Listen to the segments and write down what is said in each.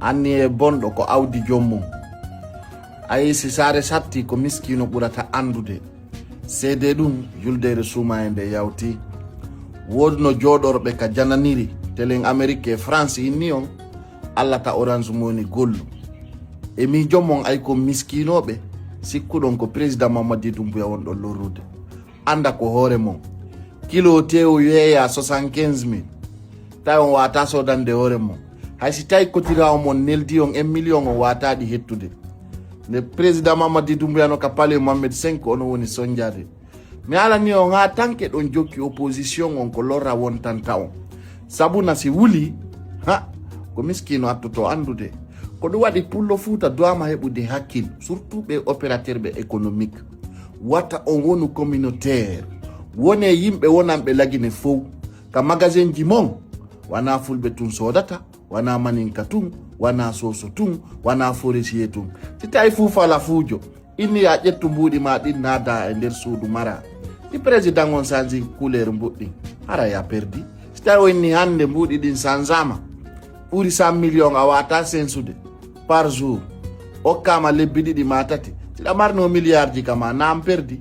anni e bonɗo ko awdi jommum ayi si saare satti ko miskino ɓurata andude seede ɗum juldere suuma e nde yawti wodi no jooɗorɓe ka jananiri telen amérique e france inni on allah ta orange moni gollu e mi jommon ay ko miskinoɓe sikkuɗon ko président mamadou doumbouya wonɗon lorrude anda ko hoore mon kilo tew yeeya 75 000 tawi on wata sodande hoore mon hay si tawi kotirawo mon neldi on 1 million on wataɗi hettude nde président mamadou doumbouya no ka pale mohamed 5 ono woni soñjade mi alani on ha tanke ɗon jokki opposition on ko lorra wontanta on sabuna si wuli ha ko miskino attoto andude ko ɗum waɗi pullo fuuta doama heɓude hakkil surtout ɓe opérateur ɓe économique watta on wonu communautaire wone yimɓe wonanɓe lagine fof ka magasin ji mon wana fulɓe tun sodata wana maninka tun wana soso tun wana forestier tun si tawi fuu fala fuujo inni ya ƴettu mbuuɗi ma ɗin naada e nder suudu mara ɗi président on sanji couleur mbuɗɗin hara ya perdi si tawi o inni hande mbuuɗi ɗin sanjama ɓuri 100 million a wata sensude par jour hokkama lebbi ɗiɗi ma tati siɗa marno milliard ji kama nam perdi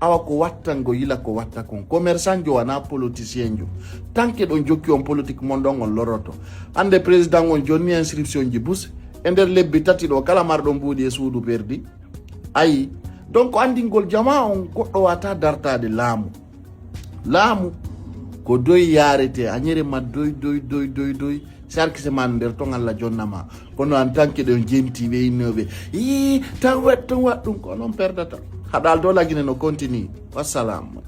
awa ko wattango yila ko watta kon commerçant jo wana politicien jo tanke ɗon jokki on politique mon ɗon on loroto hande président on jonni inscription ji bus e nder lebbi tati ɗo kala marɗo mbuuɗi e suudu perdi ayi donc andingol jama on goɗɗo wata dartade laamu ko doy yarete añere ma doy sarkise man nder ton Allah jonnama kono en tant que ɗon jentiɓe innoɓe tan wat ɗum ko non perdata haɗal do lagine no continue wassalam